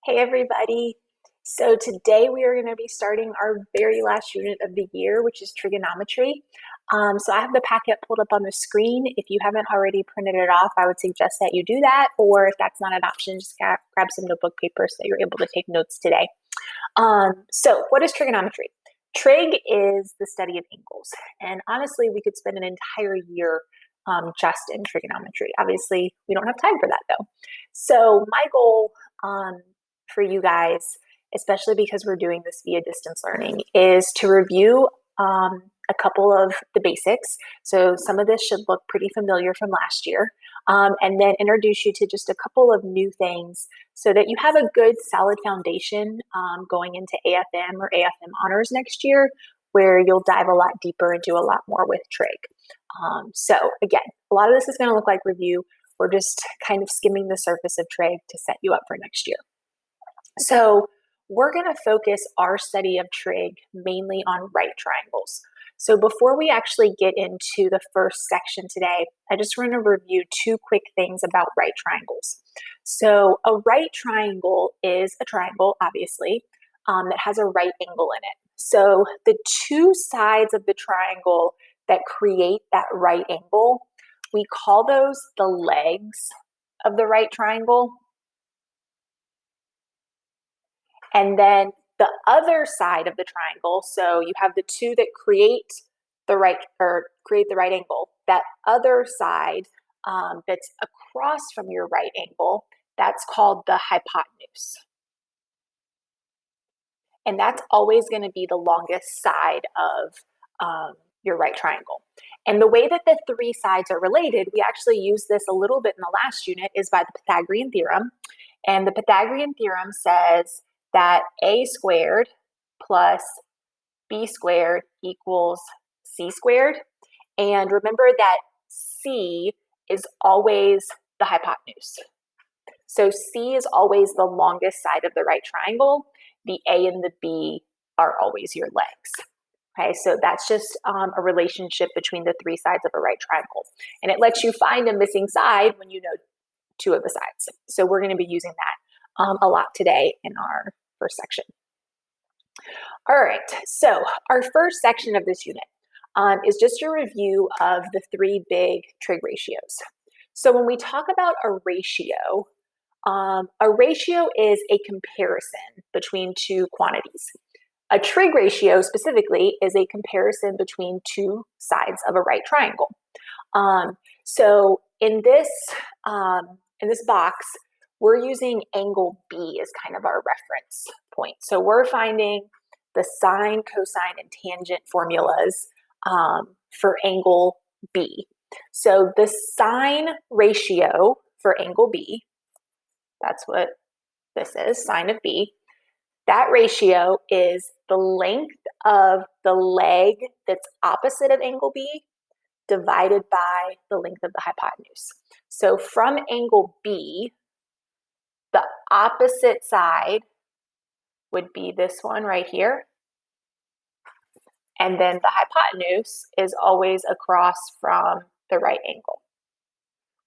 Hey everybody. So today we are going to be starting our very last unit of the year, which is trigonometry. So I have the packet pulled up on the screen. If you haven't already printed it off, I would suggest that you do that, or if that's not an option, just grab some notebook paper so that you're able to take notes today. So what is trigonometry? Trig is the study of angles, and honestly, we could spend an entire year just in trigonometry. Obviously, we don't have time for that though. So my goal for you guys, especially because we're doing this via distance learning, is to review a couple of the basics. So some of this should look pretty familiar from last year, and then introduce you to just a couple of new things so that you have a good solid foundation going into AFM or AFM honors next year, where you'll dive a lot deeper and do a lot more with trig. So again, a lot of this is going to look like review. We're just kind of skimming the surface of trig to set you up for next year. So we're going to focus our study of trig mainly on right triangles. So before we actually get into the first section today, I just want to review two quick things about right triangles. So a right triangle is a triangle, obviously, that has a right angle in it. So the two sides of the triangle that create that right angle, we call those the legs of the right triangle. And then the other side of the triangle, so you have the two that create the right angle. That other side that's across from your right angle, that's called the hypotenuse. And that's always going to be the longest side of your right triangle. And the way that the three sides are related, we actually used this a little bit in the last unit, is by the Pythagorean theorem. And the Pythagorean theorem says that a squared plus b squared equals c squared. And remember that c is always the hypotenuse. So c is always the longest side of the right triangle. The a and the b are always your legs. Okay, so that's just a relationship between the three sides of a right triangle. And it lets you find a missing side when you know two of the sides. So we're going to be using that a lot today in our first section. All right, so our first section of this unit is just a review of the three big trig ratios. So when we talk about a ratio is a comparison between two quantities. A trig ratio specifically is a comparison between two sides of a right triangle. So in this box, we're using angle B as kind of our reference point. So we're finding the sine, cosine, and tangent formulas for angle B. So the sine ratio for angle B, that's what this is, sine of B. That ratio is the length of the leg that's opposite of angle B divided by the length of the hypotenuse. So from angle B, the opposite side would be this one right here. And then the hypotenuse is always across from the right angle.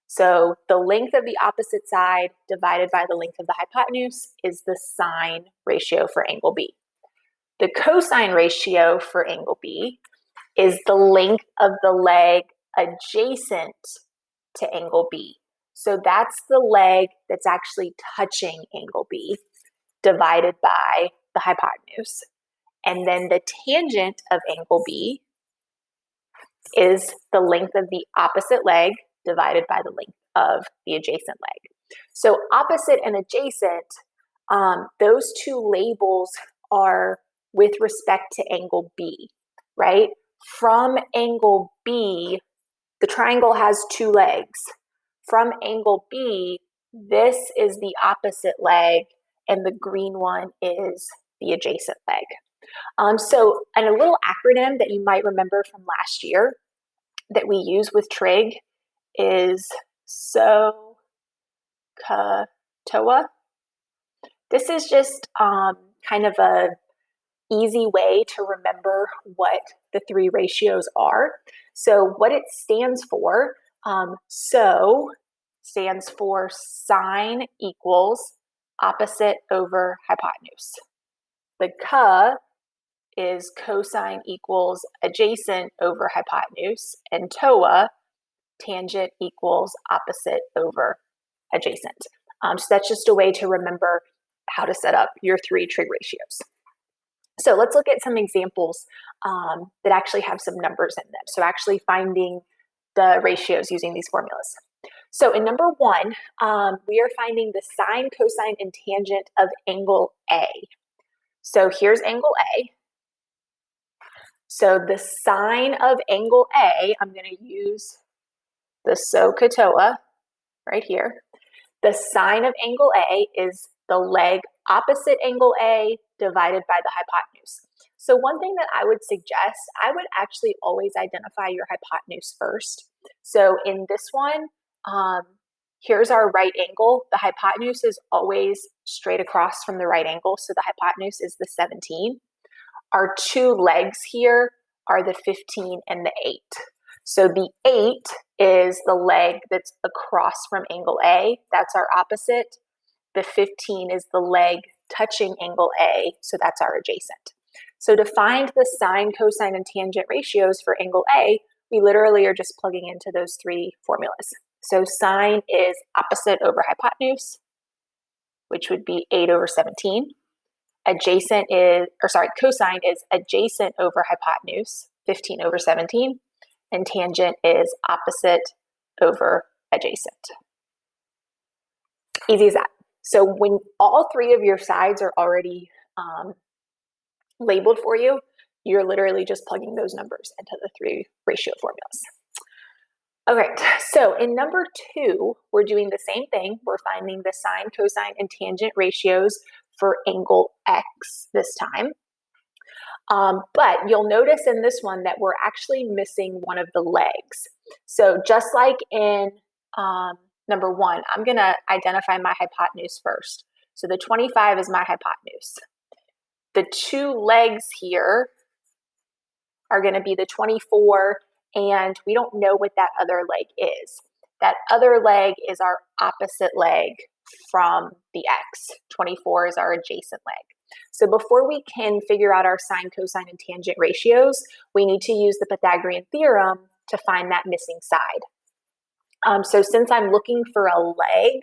So the length of the opposite side divided by the length of the hypotenuse is the sine ratio for angle B. The cosine ratio for angle B is the length of the leg adjacent to angle B. So that's the leg that's actually touching angle B divided by the hypotenuse. And then the tangent of angle B is the length of the opposite leg divided by the length of the adjacent leg. So opposite and adjacent, those two labels are with respect to angle B, right? From angle B, the triangle has two legs. From angle B, this is the opposite leg, and the green one is the adjacent leg. So a little acronym that you might remember from last year that we use with trig is SOHCAHTOA. This is just kind of a easy way to remember what the three ratios are. So what it stands for, SO stands for sine equals opposite over hypotenuse. The c is cosine equals adjacent over hypotenuse, and TOA, tangent equals opposite over adjacent. So that's just a way to remember how to set up your three trig ratios. So let's look at some examples that actually have some numbers in them. So actually finding the ratios using these formulas. So in number one, we are finding the sine, cosine, and tangent of angle A. So here's angle A. So the sine of angle A, I'm going to use the SOHCAHTOA right here. The sine of angle A is the leg opposite angle A divided by the hypotenuse. So one thing that I would suggest, I would actually always identify your hypotenuse first. So in this one, here's our right angle. The hypotenuse is always straight across from the right angle, so the hypotenuse is the 17. Our two legs here are the 15 and the 8. So the 8 is the leg that's across from angle A. That's our opposite. The 15 is the leg touching angle A, so that's our adjacent. So to find the sine, cosine, and tangent ratios for angle A, we literally are just plugging into those three formulas. So sine is opposite over hypotenuse, which would be 8 over 17. Cosine is adjacent over hypotenuse, 15 over 17. And tangent is opposite over adjacent. Easy as that. So when all three of your sides are already labeled for you, you're literally just plugging those numbers into the three ratio formulas. All right, so in number two, we're doing the same thing. We're finding the sine, cosine, and tangent ratios for angle X this time. But you'll notice in this one that we're actually missing one of the legs. So just like in number one, I'm going to identify my hypotenuse first. So the 25 is my hypotenuse. The two legs here are going to be the 24, and we don't know what that other leg is. That other leg is our opposite leg from the X. 24 is our adjacent leg. So before we can figure out our sine, cosine, and tangent ratios, we need to use the Pythagorean theorem to find that missing side. So since I'm looking for a leg,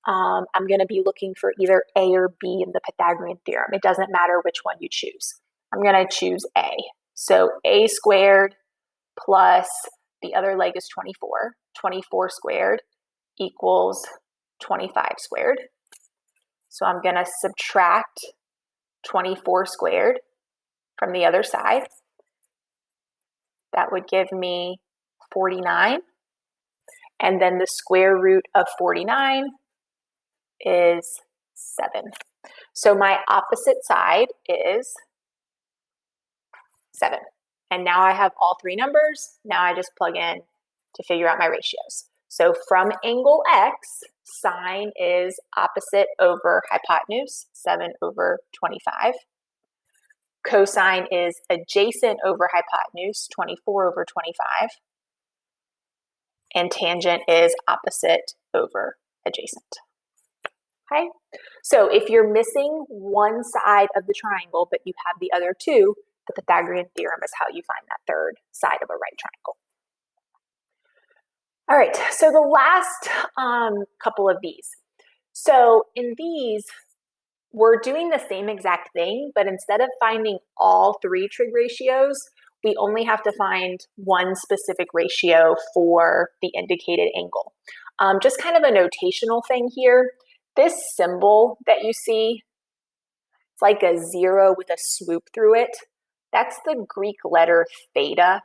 I'm going to be looking for either A or B in the Pythagorean theorem. It doesn't matter which one you choose. I'm going to choose A. So A squared plus the other leg is 24. 24 squared equals 25 squared. So I'm going to subtract 24 squared from the other side. That would give me 49. And then the square root of 49 is 7. So my opposite side is 7. And now I have all three numbers. Now I just plug in to figure out my ratios. So from angle X, sine is opposite over hypotenuse, 7 over 25. Cosine is adjacent over hypotenuse, 24 over 25. And tangent is opposite over adjacent. Okay, so if you're missing one side of the triangle, but you have the other two, the Pythagorean theorem is how you find that third side of a right triangle. All right, so the last couple of these. So in these, we're doing the same exact thing, but instead of finding all three trig ratios, we only have to find one specific ratio for the indicated angle. Just kind of a notational thing here. This symbol that you see, it's like a 0 with a swoop through it. That's the Greek letter theta.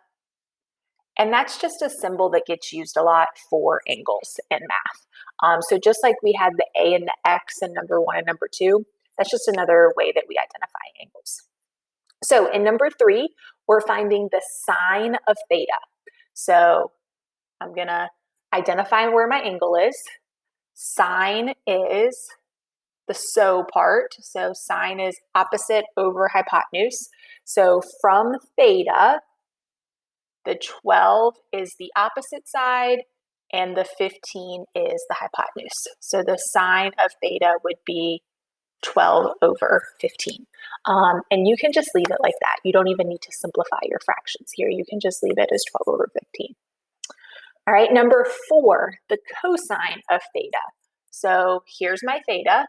And that's just a symbol that gets used a lot for angles in math. So just like we had the A and the X in number 1 and number 2, that's just another way that we identify angles. So in number 3, we're finding the sine of theta. So I'm going to identify where my angle is. Sine is the SO part. So sine is opposite over hypotenuse. So from theta, the 12 is the opposite side, and the 15 is the hypotenuse. So the sine of theta would be 12 over 15. And you can just leave it like that. You don't even need to simplify your fractions here. You can just leave it as 12 over 15. All right, number 4, the cosine of theta. So here's my theta.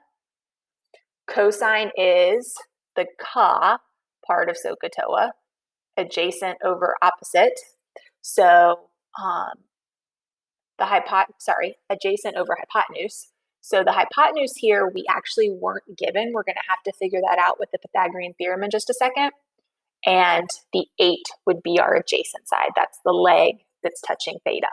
Cosine is the ka part of SOHCAHTOA, adjacent over opposite. So adjacent over hypotenuse. So the hypotenuse here, we actually weren't given. We're going to have to figure that out with the Pythagorean theorem in just a second. And the 8 would be our adjacent side. That's the leg that's touching theta.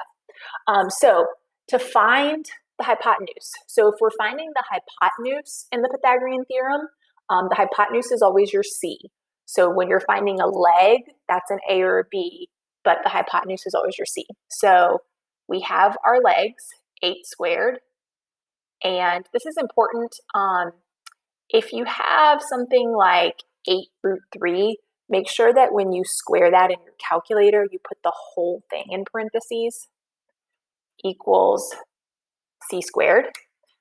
So to find the hypotenuse, so if we're finding the hypotenuse in the Pythagorean theorem, the hypotenuse is always your C. So when you're finding a leg, that's an A or a B, but the hypotenuse is always your C. So we have our legs, 8 squared. And this is important. If you have something like 8 root 3, make sure that when you square that in your calculator, you put the whole thing in parentheses, equals C squared.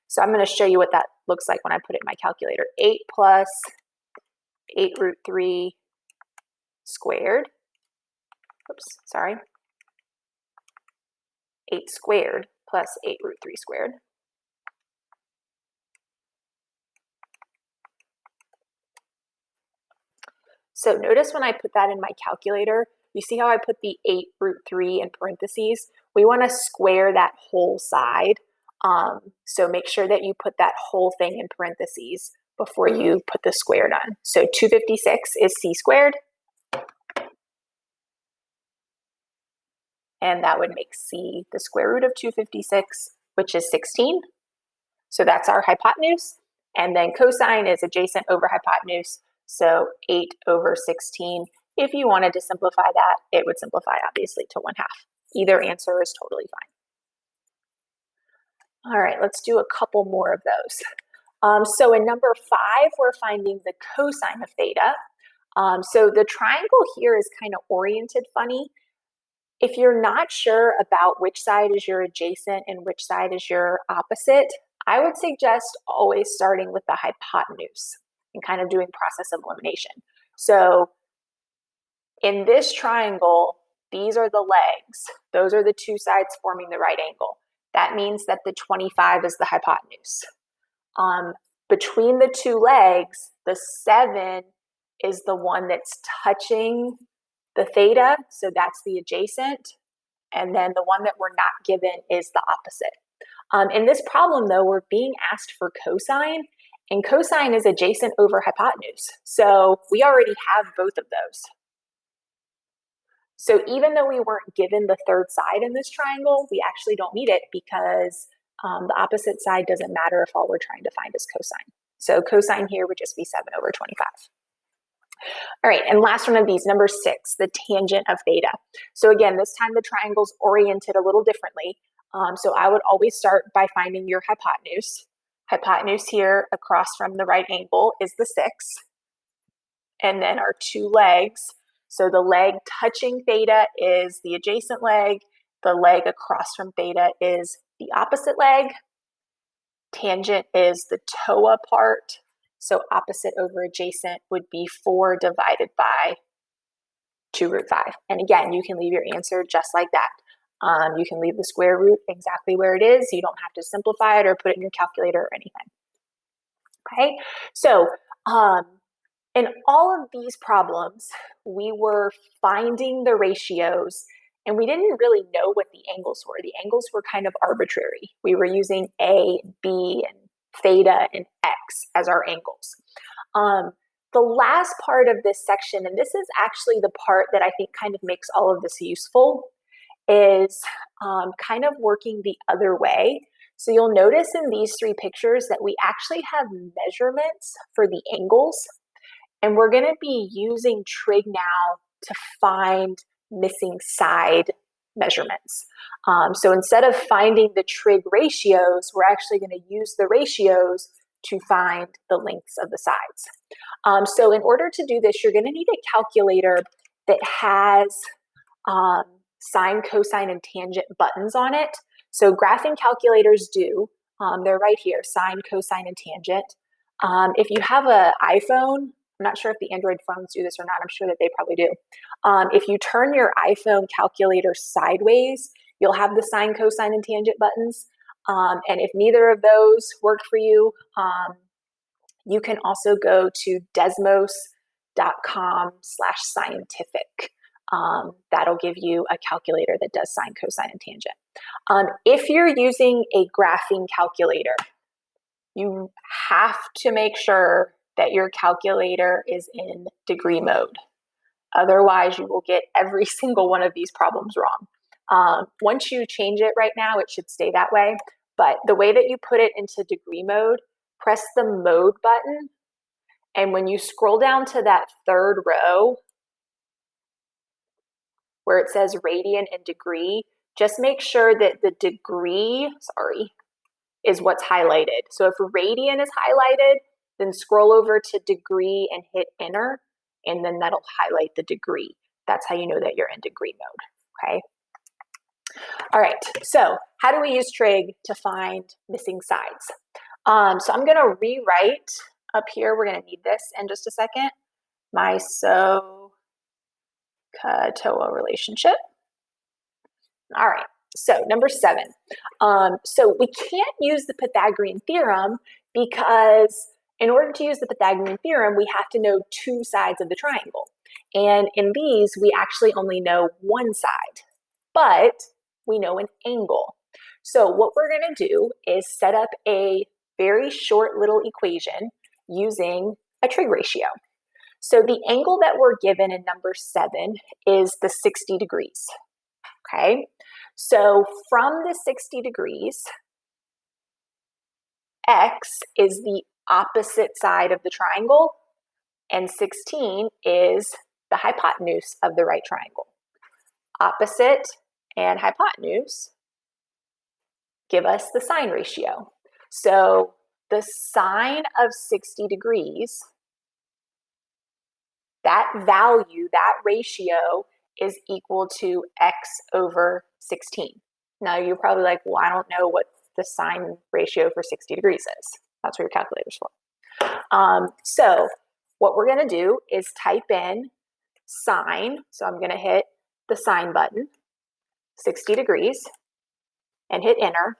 So I'm going to show you what that looks like when I put it in my calculator. 8 plus 8 root 3 squared. Oops, sorry. 8 squared plus 8 root 3 squared. So notice when I put that in my calculator, you see how I put the 8 root 3 in parentheses? We want to square that whole side. So make sure that you put that whole thing in parentheses before you put the squared on. So 256 is C squared. And that would make C the square root of 256, which is 16. So that's our hypotenuse. And then cosine is adjacent over hypotenuse. So 8 over 16. If you wanted to simplify that, it would simplify obviously to 1/2. Either answer is totally fine. All right, let's do a couple more of those. So in number 5, we're finding the cosine of theta. So the triangle here is kind of oriented funny. If you're not sure about which side is your adjacent and which side is your opposite, I would suggest always starting with the hypotenuse and kind of doing process of elimination. So in this triangle, these are the legs. Those are the two sides forming the right angle. That means that the 25 is the hypotenuse. Between the two legs, the 7 is the one that's touching the theta, so that's the adjacent. And then the one that we're not given is the opposite. In this problem, though, we're being asked for cosine, and cosine is adjacent over hypotenuse. So we already have both of those. So even though we weren't given the third side in this triangle, we actually don't need it because the opposite side doesn't matter if all we're trying to find is cosine. So cosine here would just be 7 over 25. All right, and last one of these, number 6, the tangent of theta. So again, this time the triangle's oriented a little differently. So I would always start by finding your hypotenuse. Hypotenuse here across from the right angle is the 6. And then our two legs. So the leg touching theta is the adjacent leg. The leg across from theta is the opposite leg. Tangent is the TOA part. So opposite over adjacent would be 4 divided by 2 root 5. And again, you can leave your answer just like that. You can leave the square root exactly where it is. You don't have to simplify it or put it in your calculator or anything. Okay, so in all of these problems, we were finding the ratios and we didn't really know what the angles were. The angles were kind of arbitrary. We were using A, B, and theta, and X as our angles. The last part of this section, and this is actually the part that I think kind of makes all of this useful, is kind of working the other way. So you'll notice in these 3 pictures that we actually have measurements for the angles, and we're going to be using Trig now to find missing side measurements. So instead of finding the Trig ratios, we're actually going to use the ratios to find the lengths of the sides. So in order to do this, you're going to need a calculator that has sine, cosine, and tangent buttons on it. So graphing calculators do. They're right here, sine, cosine, and tangent. If you have an iPhone, I'm not sure if the Android phones do this or not. I'm sure that they probably do. If you turn your iPhone calculator sideways, you'll have the sine, cosine, and tangent buttons. And if neither of those work for you, you can also go to desmos.com/scientific. That'll give you a calculator that does sine, cosine, and tangent. If you're using a graphing calculator, you have to make sure that your calculator is in degree mode. Otherwise, you will get every single one of these problems wrong. Once you change it right now, it should stay that way. But the way that you put it into degree mode, press the mode button. And when you scroll down to that third row where it says radian and degree, just make sure that the degree, is what's highlighted. So if radian is highlighted, then scroll over to degree and hit enter, and then that'll highlight the degree. That's how you know that you're in degree mode, okay? All right, so how do we use Trig to find missing sides? So I'm gonna rewrite up here, we're gonna need this in just a second, my SOHCAHTOA relationship. All right, so number 7. So we can't use the Pythagorean theorem because in order to use the Pythagorean theorem, we have to know 2 sides of the triangle. And in these, we actually only know one side, but we know an angle. So what we're gonna do is set up a very short little equation using a trig ratio. So the angle that we're given in number 7 is the 60 degrees, okay? So from the 60 degrees, x is the opposite side of the triangle, and 16 is the hypotenuse of the right triangle. Opposite and hypotenuse give us the sine ratio. So the sine of 60 degrees, that value, that ratio is equal to x over 16. Now you're probably like, well, I don't know what the sine ratio for 60 degrees is. That's what your calculator's for. So what we're gonna do is type in sine. So I'm gonna hit the sine button, 60 degrees, and hit enter.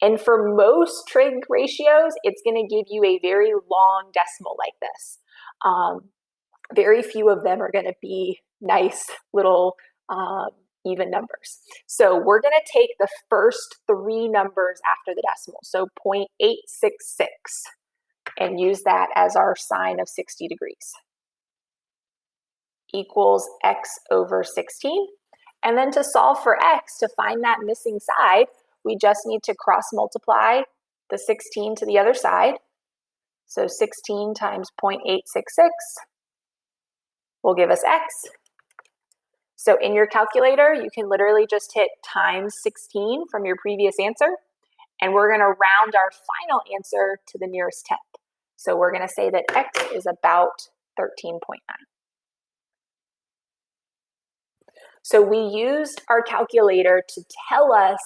And for most trig ratios, it's gonna give you a very long decimal like this. Very few of them are gonna be nice little even numbers. So we're gonna take the first 3 numbers after the decimal, so 0.866, and use that as our sine of 60 degrees. Equals x over 16. And then to solve for x, to find that missing side, we just need to cross multiply the 16 to the other side. So 16 times 0.866 will give us x. So in your calculator, you can literally just hit times 16 from your previous answer, and we're gonna round our final answer to the nearest tenth. So we're gonna say that x is about 13.9. So we used our calculator to tell us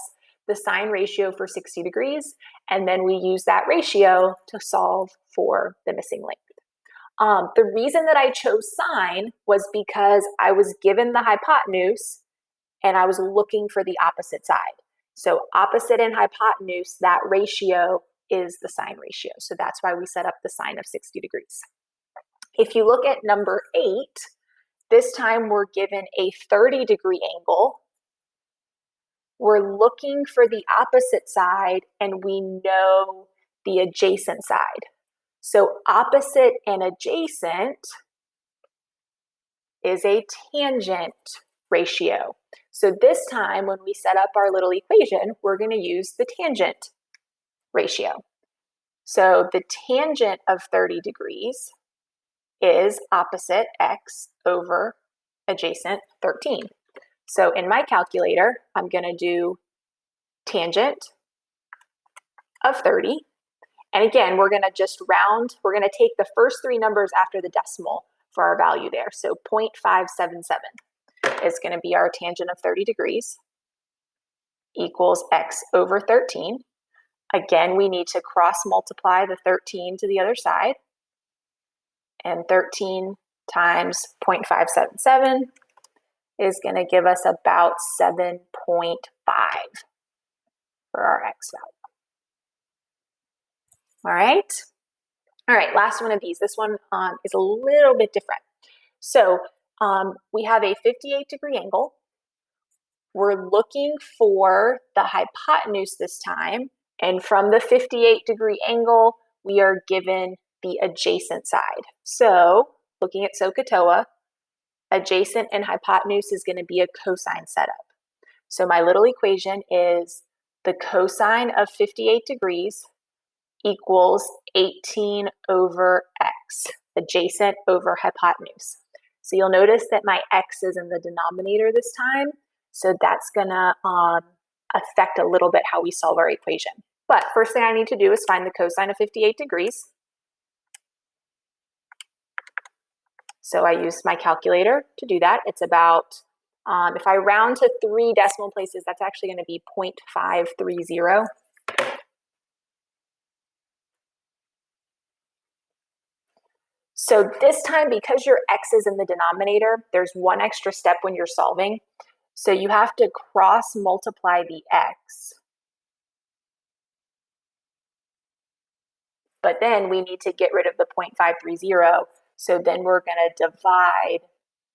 the sine ratio for 60 degrees, and then we use that ratio to solve for the missing length. The reason that I chose sine was because I was given the hypotenuse and I was looking for the opposite side. So opposite and hypotenuse, that ratio is the sine ratio. So that's why we set up the sine of 60 degrees. If you look at number 8, this time we're given a 30-degree angle. We're looking for the opposite side and we know the adjacent side. So opposite and adjacent is a tangent ratio. So this time when we set up our little equation, we're going to use the tangent ratio. So the tangent of 30 degrees is opposite x over adjacent 13. So in my calculator, I'm going to do tangent of 30. And again, we're going to just round. We're going to take the first 3 numbers after the decimal for our value there. So 0.577 is going to be our tangent of 30 degrees. equals x over 13. Again, we need to cross multiply the 13 to the other side. And 13 times 0.577 is going to give us about 7.5 for our x value. All right, last one of these. This one is a little bit different. So we have a 58-degree angle. We're looking for the hypotenuse this time, and from the 58-degree angle, we are given the adjacent side. So looking at SOHCAHTOA, adjacent and hypotenuse is going to be a cosine setup. So my little equation is the cosine of 58 degrees equals 18 over x, adjacent over hypotenuse. So you'll notice that my x is in the denominator this time, so that's going to affect a little bit how we solve our equation. But first thing I need to do is find the cosine of 58 degrees. So I use my calculator to do that. It's about, if I round to 3 decimal places, that's actually going to be 0.530. So this time, because your x is in the denominator, there's one extra step when you're solving. So you have to cross multiply the x. But then we need to get rid of the 0.530. So then we're going to divide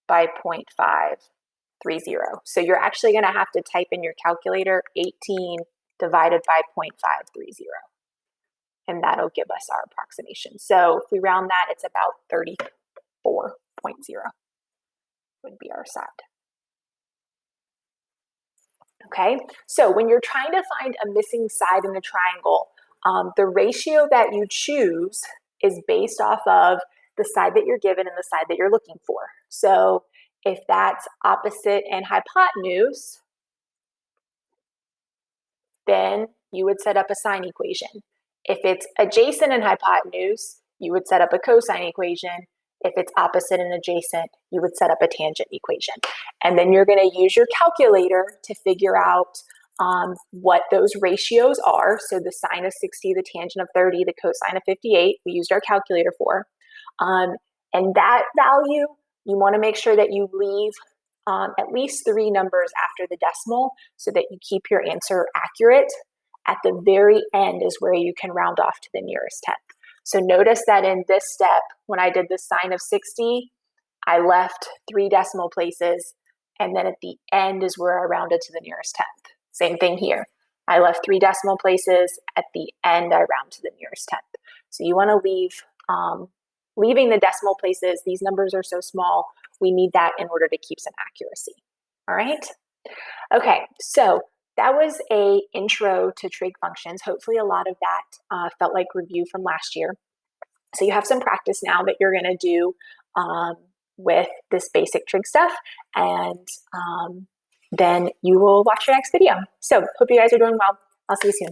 by 0.530. So you're actually going to have to type in your calculator 18 divided by 0.530. And that'll give us our approximation. So if we round that, it's about 34.0 would be our side. Okay, so when you're trying to find a missing side in a triangle, the ratio that you choose is based off of the side that you're given and the side that you're looking for. So if that's opposite and hypotenuse, then you would set up a sine equation. If it's adjacent and hypotenuse, you would set up a cosine equation. If it's opposite and adjacent, you would set up a tangent equation. And then you're going to use your calculator to figure out what those ratios are. So the sine of 60, the tangent of 30, the cosine of 58, we used our calculator for. And that value, you want to make sure that you leave at least 3 numbers after the decimal so that you keep your answer accurate. At the very end is where you can round off to the nearest tenth. So notice that in this step, when I did the sine of 60, I left 3 decimal places, and then at the end is where I rounded to the nearest tenth. Same thing here. I left 3 decimal places. At the end, I round to the nearest tenth. So you want to leave, leaving the decimal places, these numbers are so small, we need that in order to keep some accuracy. All right? Okay, so that was an intro to trig functions. Hopefully a lot of that felt like review from last year. So you have some practice now that you're going to do with this basic trig stuff, and then you will watch your next video. So hope you guys are doing well. I'll see you soon.